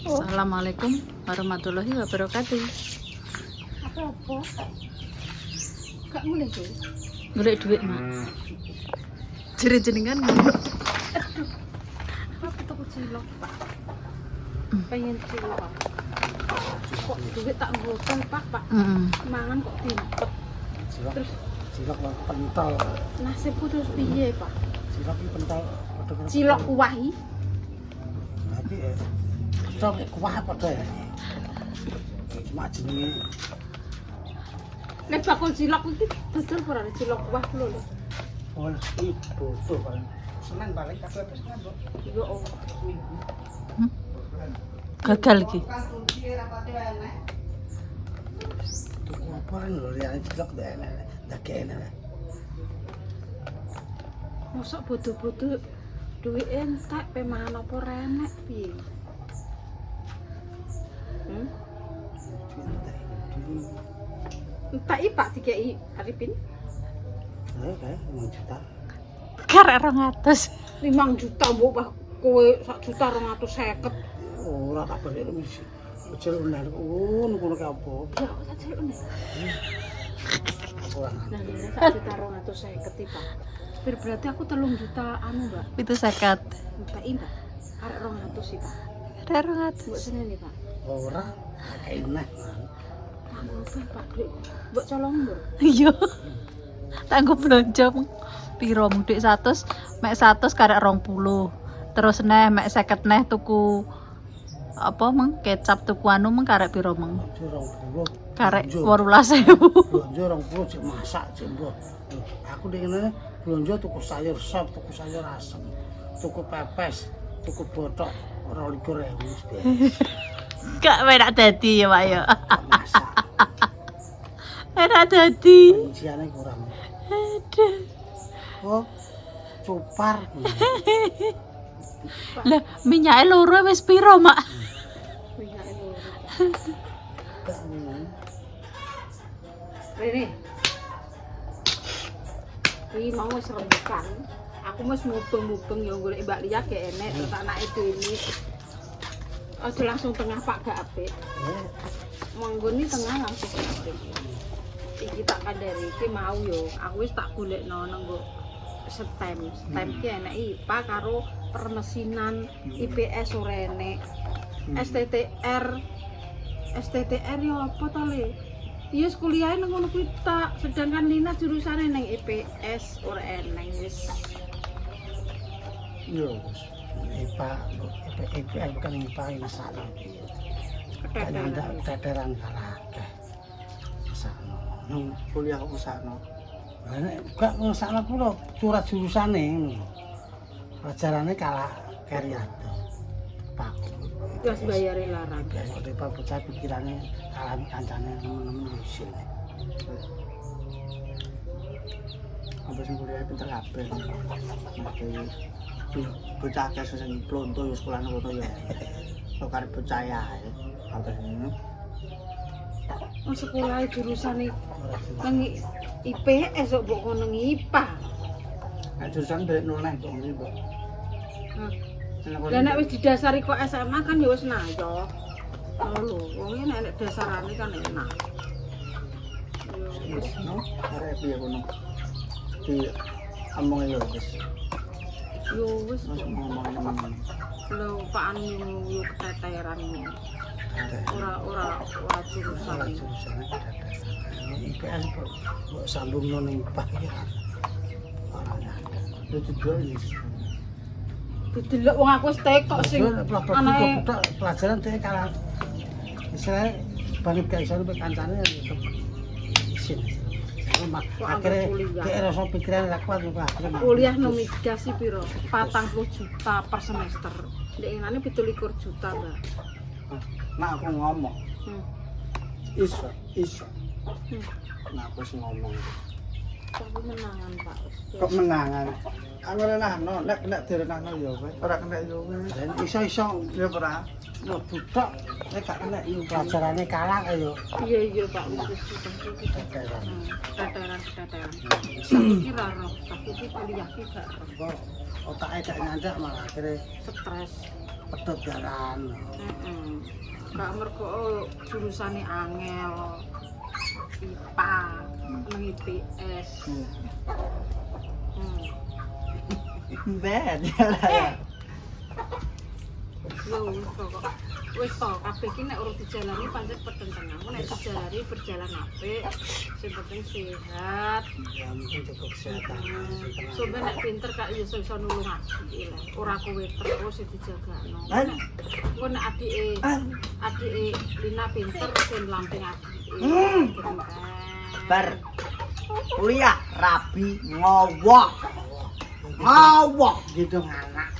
Assalamualaikum warahmatullahi wabarakatuh. Apa? Gak mulai tuh. Golek duit, Mak. Jere jenengan ngono. Aku takut cilok, Pak. Pengen cilok. Kok duit tak nggokan, Pak. Mangan kok timpet. Terus cilok pentol. nasibku terus piye, Pak? Cilok iki pentol. Cilok kuwahi. Tapi cilok kuah padha ya. Cuma jenenge Nek bakul cilok iki dodol ora cilok kuah lho. oh iki bodoh paling. Seneng paling kabeh wis ngambok. Yo Allah. Gagal iki. Tuku apa lho liyane cilok ndak enak. Mosok bodoh-bodoh duit entek pe mangan apa renek piye? Entek iki Pak dikeki Arifin Kayak 5 juta. Karek 200. 5 juta mbok Pak kowe 1.250.000. Ora tak balik mesti. Kecil bener. Oh ngono ki apa? Ya kok tak jelek nih. Ora. Nah, 1.250.000 iki Pak. Berarti aku 3 juta anu Mbak. 750. Mbak Mbak. Arek 200 sih Pak. Karek Mbok 200. seneni Pak. Ora. Enak. Kanggo apa Pak? Duit mbok colong mbok. Iya. Tak nggo blonjo piro mung dhuwit 100, mek 100 karek 20. Terus neh mek 50 neh tuku apa meng kecap tuku anu meng karek piro meng? 20. Karek 18.000. Blonjo 20 cek masak cek mbok. Aku dene blonjo tuku sayur sop, tuku sayur asem, tuku pepes, tuku botok 22.000 wis beres. Gak enak dadi ya, Pak ya. Masak. Enak dadi. Rinciane kurang. Aduh. Oh, cupar. Lah, minyake loro wis piro, Mak? Minyake loro. Gak ngono. Rene. Iki mau wis rembukan. Aku wis mubeng-mubeng ya golek Mbak Lia gek enek terus anake dene. Aja langsung tengah Pak gak apik. Manggone tengah langsung apik. Iki tak kandhani iki mau yo. Aku wis tak golekno nang STEM. STEM ki enek IPA karo permesinan, IPS ora enek. STTR. STTR yo apa to le? Iya kuliahe nang ngono kuwi tak, sedangkan Lina jurusane nang IPS ora enek wis. Yo, IPA, IPA bukan IPA ini salah. Kayaknya ada teteran kalah. Sana, nung kuliah aku sana. Nek gak ngesakno kulo surat jurusane. Pelajarane kalah Karyado. Pak. Gas bayare larang. Biasa Pak bocah pikirane kalah kancane nemen-nemen isin. Ambes kuliah pinter kabeh. Bocah akeh sing plonto yo sekolah ngono ya. Kok karep percaya ya. Kabeh ngono. Oh sekolah jurusane nang IPS kok mbok kono nang IPA. Nek jurusan balik noleh kok ngene, Mbak. Lah nek wis didasari kok SMA kan ya wis nayo. Ngono lho, wong nek dasarane kan enak. Wis no, arek piye kono. Di omong yo wis. Yo wis Ngomong. lho Pak anu yo keteteran ngono. Ora jurusan. Jurusane IPS kok sambung nang IPA iki. Ora ada. Itu juga ini. Didelok wong aku wis tekok sing anake pelajaran teh kalah. Misalnya banget gak iso nek kancane tetep isin. Akhirnya dia rasa pikiran ra kuat akhirnya kuliah nang migas piro? 40 juta per semester. Ndek ngene 17 juta, Mbak. Nah aku ngomong. Iso. Nah aku wis ngomong. Tapi menangan, Pak. Kok menangan? Anu renahno, nek direnahno ya wis. Ora kena ya wis. Dan iso-iso ya ora. Yo budak nek gak kena iki pelajarane kalah ayo. Iya Pak, wis Teteran. teteran. Iki ra roh, tapi iki kuliah iki gak roh. Kok otake gak nyandak malah akhirnya Stres. pedot jalan. Gak mergo jurusane angel. IPA, nang IPS. Ben ya. Yo wis to kabeh iki nek urut dijalani pancen pertentangan. Nek dijalani berjalan apik, sing penting sehat. Ya mungkin cukup kesehatan. Sampe nek pinter kak yo iso nulung adike lah. Ora kowe terus sing dijagakno. Engko nek adike Lina pinter sing lamping adike. Bar kuliah rabi ngowoh. Ngowoh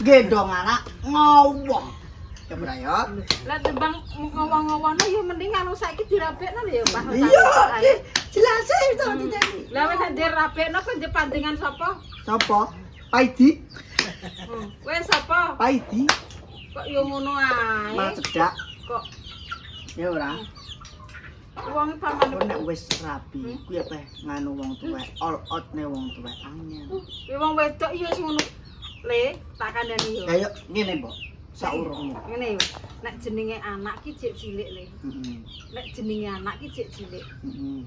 gendong anak ngowoh. Coba ya. Lah tembang ngowong-ngowone yo mending anu saiki dirabekno lho ya, Pak. Iya, jelas itu ditani. Lah wis dirabekno kok panjenengan sapa? Sapa? Paidi. Wes sapa? Paidi. Kok yo ngono ae. Mal cedak. Kok Ya ora. wong paman Kok nek wis rabi, kuwi apa nganu wong tuwek, all out ne wong tuwek angel. wong wedok yo wis ngono. Le, tak kandhani yo. Kayak ngene, Mbok. Saurungmu. Ngene yo. Nek jenenge anak ki jek cilik le. Heeh. Nek jenenge anak ki jek cilik. Heeh.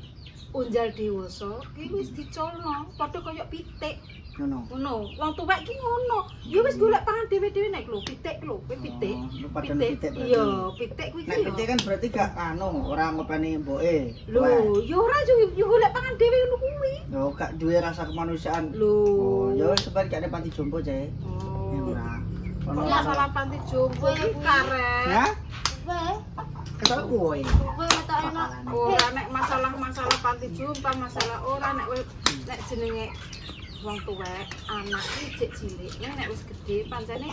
Unjal dewasa ki wis dicolno, padha kaya pitik. Ngono. Ngono, wong tuwek ki ngono. Ya wis golek pangan dhewe-dhewe nek lho, pitik lho, kowe pitik. Lu padahal pitik berarti. Iya, pitik kuwi Nek pitik kan berarti gak anu, ora ngopeni mboke. Lho, ya ora yo golek pangan dhewe ngono kuwi. Yo gak duwe rasa kemanusiaan. Lho. Oh, ya wis sebar gak ada panti jompo, Cek. Ya Oh. ora. Kok Ono masalah panti jompo iki karek. Ya? Kesal kowe. Ora nek masalah panti jompo, masalah ora nek jenenge wong tuwek, anak iki jek cilik, nek wis gedhe pancene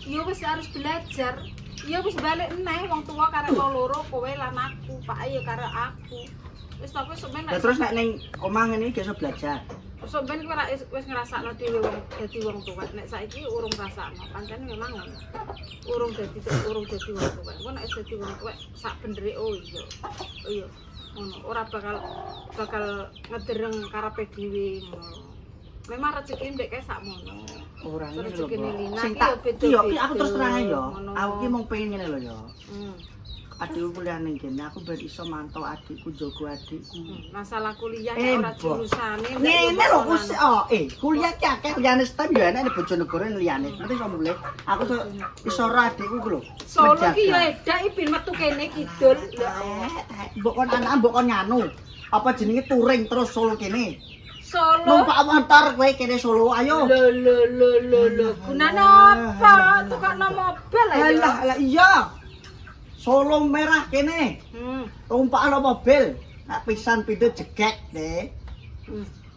ya wis harus belajar. Ya wis balik neh wong tua karek loro kowe lan aku, Pak ya karek aku. Wis to kowe sampeyan Lah terus nek ning omah ngene iki iso belajar. sampeyan kowe ora wis ngrasakno dhewe wong dadi wong tuwek. Nek saiki urung ngrasakno, pancene memang ngono. Urung dadi wong tuwek. Engko nek wis dadi wong tuwek sak bendere oh iya. Oh iya. Ngono, ora bakal ngedereng karepe dhewe ngono. Memang rezeki ndek kae sakmono. Ora ngene lho. Rezekine Mbok. Lina Sing iki tak yo beda. iya, iki aku terus terang ae yo. Ngono. Aku ki mung pengen ngene lho yo. Hmm. Adikku kuliah ning kene, aku ben iso mantau adikku, jaga adikku. Masalah kuliah nek ora Mbok. jurusane Ngene lho kuliah ki akeh liyane STEM yo enek ning Bojonegoro liyane. Nanti iso mulih. Aku iso ora adikku ku lho. Solo ki yo edak iki metu kene kidul. Mbok kon anak mbok kon nganu. Apa jenenge touring terus Solo kene. Solo. Numpak motor kowe kene Solo ayo. Lho. Gunane apa? Tukokno mobil ae. Alah iya. Solo merah kene. Tumpakno mobil. Nak pisan pindho jegek deh.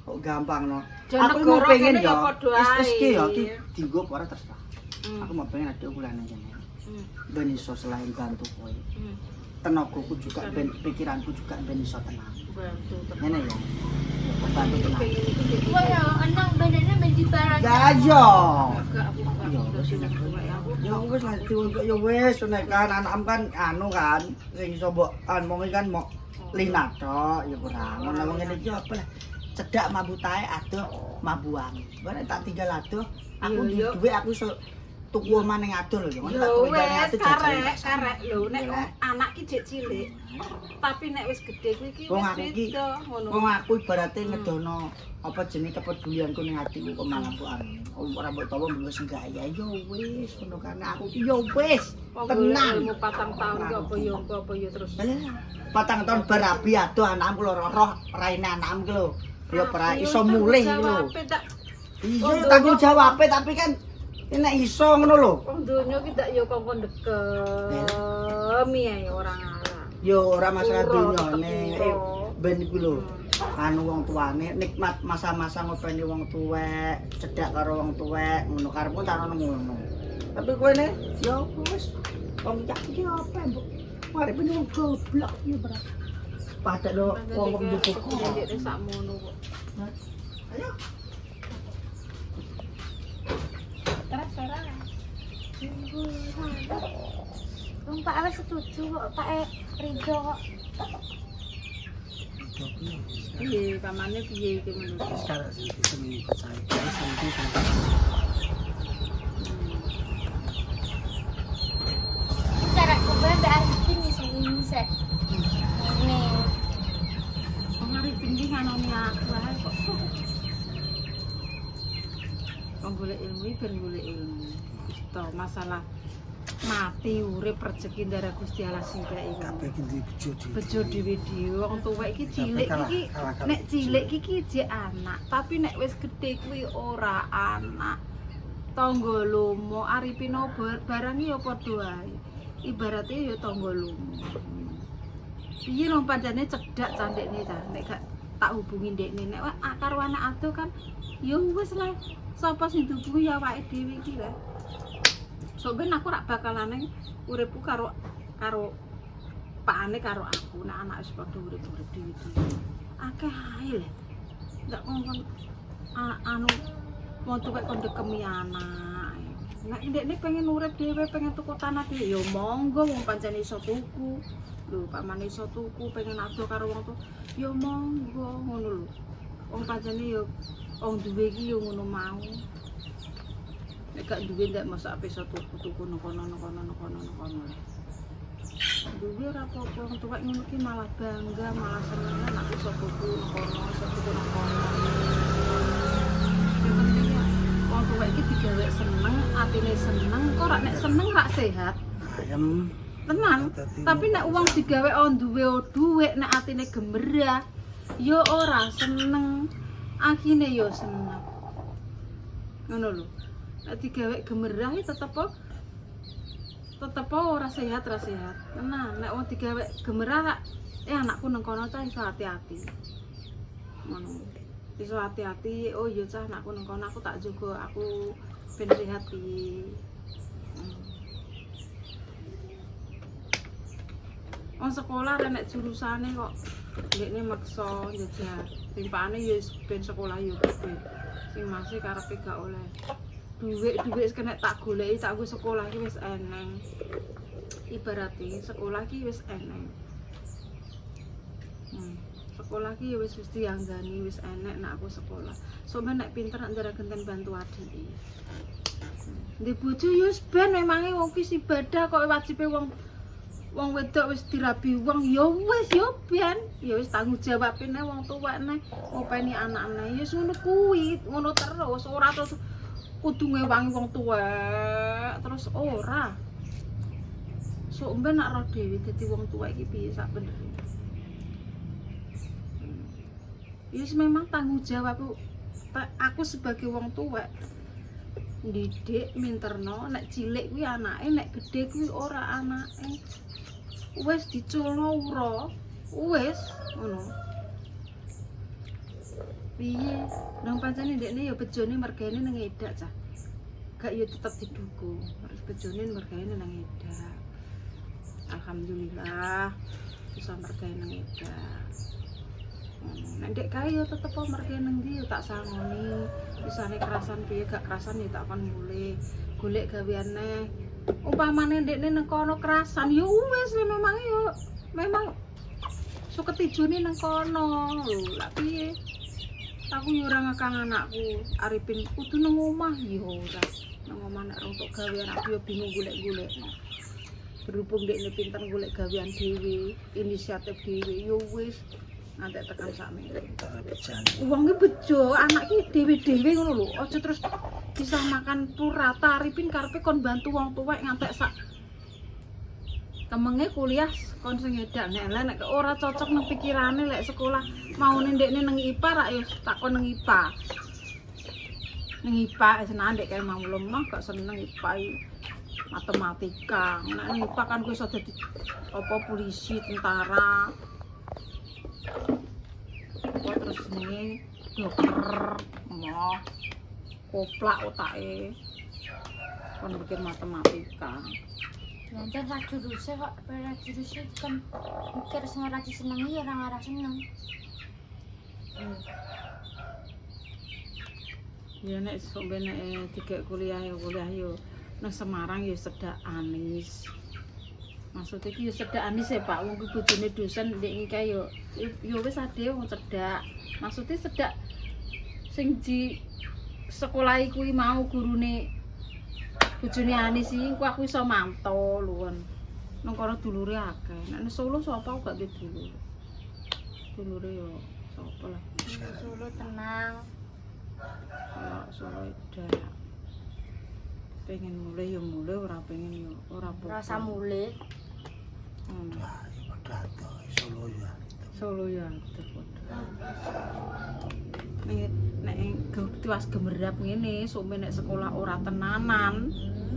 Kok gampang no. Aku mau pengen yo. Wis ki yo ki dienggo ora terserah. Aku mau pengen ada ulane kene. Ben iso selain bantu kowe. Tenagaku juga ben pikiranku juga ben iso tenang. Bantu Ngene ya. Bantu tenang. Kowe ya enang benene benji barang. Ya yo. Yo Ya wis lah diunjuk ya wis nek kan anak kan anu kan sing iso mbok omongi kan mok Lina tok ya ora. Ngono ngene iki apa lah. Cedak mambu tae adoh mambu wangi. Bare tak tinggal adoh aku duwe aku iso tuku omah ning adoh lho. Yo wis karek lho nek anak ki jek cilik. Tapi nek wis gedhe kuwi ki Wong wis aku ki beda ngono. wong aku ibarate ngedono apa jenenge kepedulianku ning atiku kok malah kok anu. Ora mbok tawa wis gaya yo wis ngono kan aku ki yo wis tenang. Ilmu 4 tahun ki apa yo terus. 4 tahun berabi adoh anakku lho roh raine anakku lho. Ya ora iso mulih lho. Iya tanggung jawab tapi kan nek iso ngono lho. Wong donya ki ndak yo kongkon dekemi ae ora ngalah. Ya ora masalah dunyane. Ben iku lho. Anu wong tuane nikmat masa-masa ngopeni wong tuwek, cedak karo wong tuwek, ngono karepku tak ono ngono. Tapi kowe ne ya wis wong cak iki apa, Mbok? Mari ben wong goblok ya, Bro. Padahal wong njupuk kok. Ndek sakmono kok. Ayo. Terus. Wong Pak wis setuju kok, Pak Ridho kok. Piye pamane piye iki menurut? Sekarang sih seminggu saya sampai Cara kowe mbak Arifin iso ben golek ilmu. Wis to masalah mati urip rezeki ndara Gusti Allah sing kaya iki. Kabeh iki ndi Bejo dhewe-dhewe wong tuwek iki cilik iki nek cilik iki jek anak, tapi nek wis gedhe kuwi ora anak. Tangga lomo aripino barang ya padha wae. Ibarate ya tangga lomo. Piye nang pancene cedhak candekne ta, nek gak tak hubungi ndekne nek karo anak ado kan ya wis lah sapa sing dihubungi ya awake dhewe iki lah. Soben aku rak bakalan uripku karo pakane karo aku nek anak wis padha urip-urip dhewe. Akeh ae lho. Ndak ngomong anu mau tuwek kon dekemi anak. Nek ndekne pengen urip dhewe, pengen tuku tanah dhewe ya monggo wong pancen iso tuku. Lho, pamane iso tuku pengen ado karo wong tuwa ya monggo ngono lho. Wong pancene ya wong duwe iki ya ngono mau. Nek gak duwe ndak masak apa iso tuku nang kono. Duwe ora apa-apa wong tuwek ngono ki malah bangga, malah seneng nek iso tuku nang kono, iso tuku nang kono. Wong tuwek iki digawe seneng, atine seneng, kok rak nek seneng rak sehat. ayem Tenan, tapi nek uang digawe duwe dhuwit nek atine gemerah ya ora seneng, akhine ya seneng. Ngono lho. Nek digawe gemerah iki tetep ora sehat. Tenan, nek wong digawe gemerah anakku nang kono cah iso hati-hati. Ngono. Iso hati-hati, oh iya cah anakku nang kono aku tak jaga, aku ben sehat iki. Wong sekolah nek jurusane kok ndekne maksa njajal. Timpane ya ben sekolah ya ben. Sing masih karepe gak oleh. Duit wis kena tak goleki tak wis sekolah iki wis eneng. Ibarate sekolah iki wis eneng. Sekolah iki ya wis dianggani wis enek nek aku sekolah. Somen nek pinter nek ndara genten bantu adike. Ndek bojo ya wis ben memange wong ki ibadah kok wajibe wong wedok wis dirabi wong ya wis ya ben ya wis tanggung jawab nek wong tuwek nek ngopeni anakne ya ngono kuwi ngono terus ora terus kudu ngewangi wong tuwek terus ora sok ben nak ro dhewe dadi wong tuwek iki piye sak bener ya wis memang tanggung jawab aku sebagai wong tuwek ndidik minterno nek cilik kuwi anake nek gedhe kuwi ora anake wis diculno ura wis ngono piye nang pancene ndekne ya bejone mergane nang edak cah gak ya tetep didukung harus bejone mergane nang edak alhamdulillah bisa mergane nang edak nek ndek kae ya tetep mergane nang ndi ya tak sangoni bisane kerasan piye gak kerasan ya tak kon mulih golek gaweane umpamane ndekne nang kono kerasan ya wis memang suket ijone nang kono lho lha piye aku ya ora ngakang anakku aripin kudu nang omah ya ora nang omah nek rontok gawean aku ya bingung golek-golekno berhubung ndekne pinter golek gawean dhewe inisiatif dhewe ya wis ngantek tekan sakmene wong iki bejo anak iki dhewe-dhewe ngono lho aja terus bisa makan purata aripin karepe kon bantu wong tuwek ngantek sak kemenge kuliah kon sing edak nek ora cocok nang pikirane lek sekolah maune ndekne nang IPA rak ya takon nang IPA seneng ndek kae mau lemah gak seneng IPA matematika nek nang IPA kan kuwi iso dadi apa polisi tentara terus nih dokter mau koplak otake kon bikin matematika Nanti rak jurusnya kok, rak jurusnya kan mikir sing ora disenengi ya ora seneng. Ya nek sampe nek dikek kuliah yo nang Semarang ya sedak anis. Maksud iki ya sedak anis ya Pak, wong bojone dosen ndek iki kae yo wis ade wong cedak. Maksudnya sedak sing di sekolah kuwi mau gurune bojone anis iki aku iso mantau luwon. Nang kono dulure akeh. Nek Solo sapa gak duwe dulur. Dulure yo sapa lah. Solo tenang. Solo edak. pengen mulai ya mulai, ora pengen ya ora Rasa mulai. Nah, ya padha adoh Solo ya. Solo ya adoh padha. Nek tiwas gemerap ngene, sume nek sekolah ora tenanan,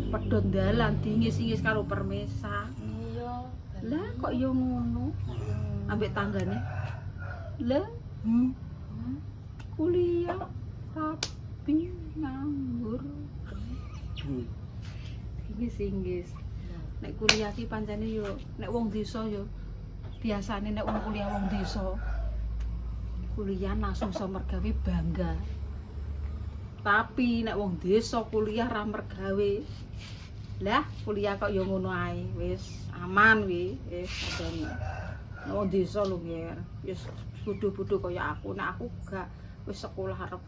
pedhot dalan dingis-ingis karo permesa. Iya. Lah kok yo ngono? Ambek tanggane. Lah, kuliah tapi nganggur. Inggis. Nek kuliah ki pancene yo nek wong desa yo biasane nek wong kuliah wong desa kuliah langsung iso mergawe bangga. Tapi nek wong desa kuliah ra mergawe. Lah kuliah kok yo ngono ae, wis aman wi, wis adane. Nek wong desa lho nger, wis bodho-bodho kaya aku. Nek aku gak wis sekolah arep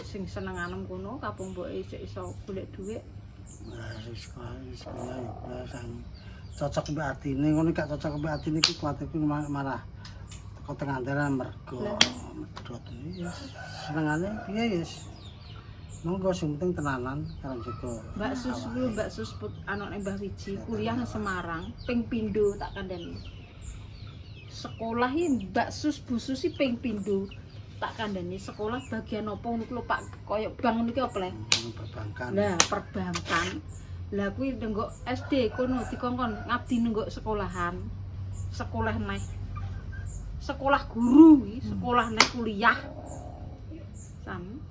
sing senenganem kono, kapung mboke isih iso golek dhuwit. Nah, sekolah ya sang cocok mbek atine, ngono gak cocok mbek atine iki kuwatir ku malah teko tengah dalan mergo medhot iki ya senengane piye ya. Monggo sing penting tenanan karo juga. Mbak Sus anake Mbah Wiji kuliah nang Semarang, ping pindho tak kandhani. Sekolah iki Mbak Sus Bu Susi ping pindho tak kandhani. Sekolah bagian apa ngono lho Pak, koyo bank niki apa le? Perbankan. Lah, perbankan. Lah kuwi nenggo SD kono dikongkon ngabdi nenggo sekolahan. Sekolah neh. Sekolah guru iki, sekolah neh kuliah. Sam.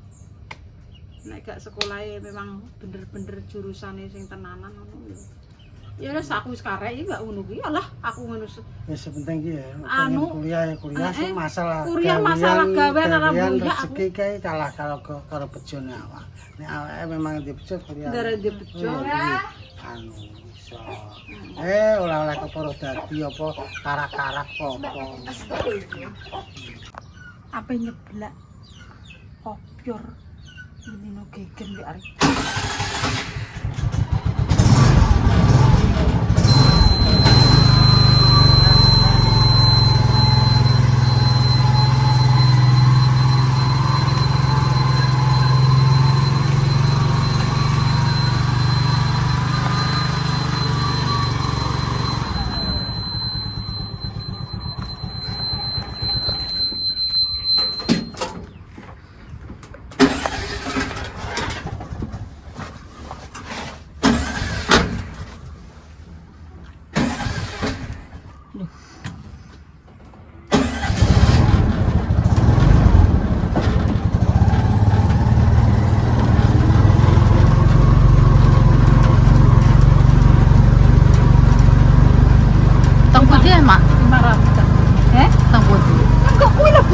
Nek gak sekolahe memang bener-bener jurusane sing tenanan ngono lho. Ya wis aku wis karek iki gak ngono kuwi. Alah, aku ngono. Wis penting ki ya, Anu, kuliah sing masalah. Kuliah masalah gawean ora gawean mbuyak. rezeki kae kalah karo bejone awak. Nek awake memang di bejo kuliah. Ndare di bejo. Anu iso. Oleh-oleh keporo dadi apa karak-karak apa. Apa nyeblak kopior ini no gegen mbek arek.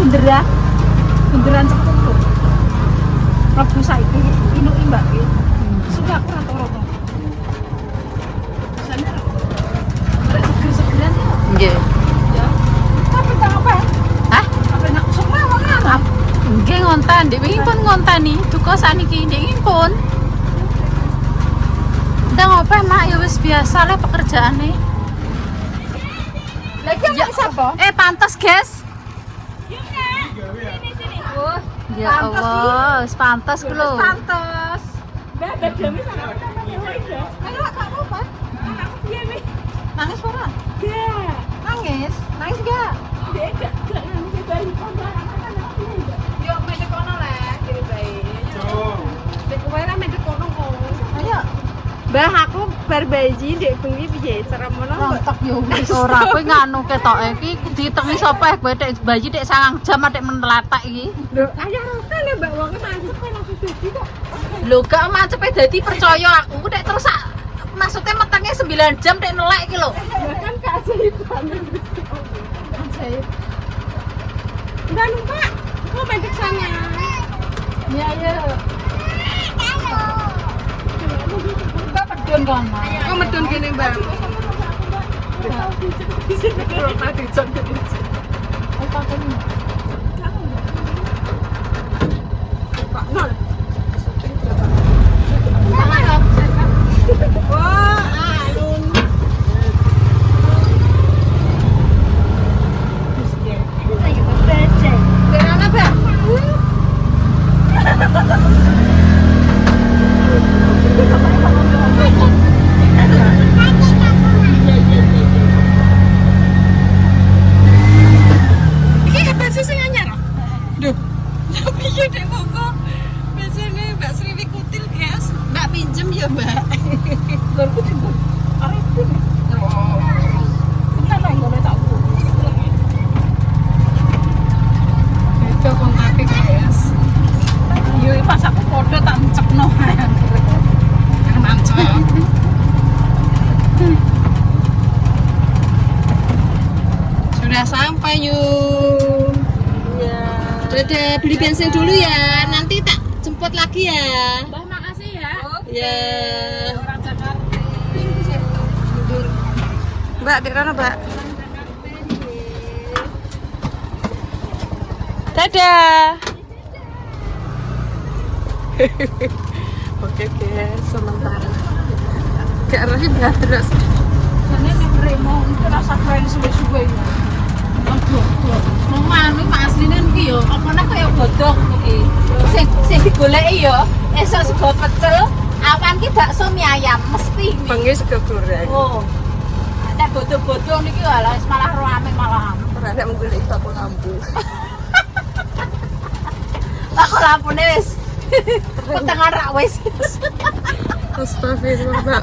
bunderan. Bunderan sepuluh. Rebu saiki inuki Mbak ki. Sudah aku ora tau to. Sana ora seger-segeran ya. Nggih. Ya. Tapi tak apa? Hah? Apa nak semua mana? Nggih ngontan, Dek wingi pun ngontani. Duka saniki Dek pun. Ndang apa mak ya wis biasa lah pekerjaane. Lagi ya sapa? Pantas, guys. Ya Allah, wis pantas ku lho. Pantes. Mbak ada demi sama apa ya udah. Ayo Kak apa? Aku piye nih? Nangis ora? Enggak. Nangis? Nangis enggak? Enggak nangis bayi kondangan anak piye enggak? Yo medek kono lah, kiri bayi. Yo. Dek kowe lah medek kono kok. Ayo. Mbah aku bar bayi ndek bengi piye serem ngono. Rontok yo wis ora kowe nganu ketoke iki ditengi sapa kowe dek bayi dek 9 jam dek menelatak iki. Lho, ayo rata lho Mbak wong mancep kok langsung dadi kok. Lho gak mancepe dadi percaya aku dek terus maksudnya metenge 9 jam dek nelek iki lho. Ya kan keajaiban. Ajaib. Udah lupa. Kok medek sana? Ya ya. Mbak pedun kono. Oh medun kene Mbak. Tadi jam tadi. Pak nol. Wah, alun. Berana, Bang? Udah sampai yuk. Iya. Dadah, beli bensin dulu ya. Nanti tak jemput lagi ya. Mbah makasih ya. Ya. Orang Jakarta. Mbak, di mana, Mbak? Dadah. Oke guys, sementara ke arahnya berat terus. Ini nek remo itu rasa keren suwe-suwe ya. Aduh, Mau anu Mas asline iki yo, apa nek kaya godhong iki. Sing digoleki yo, esuk sego pecel, awan ki bakso mie ayam mesti. Bengi sego goreng. Oh. Nek bodo-bodo niki malah wis malah rame malah. Ora menggolek toko lampu. Lah kok lampune wis petengan rak wis. Astagfirullah, Mbak.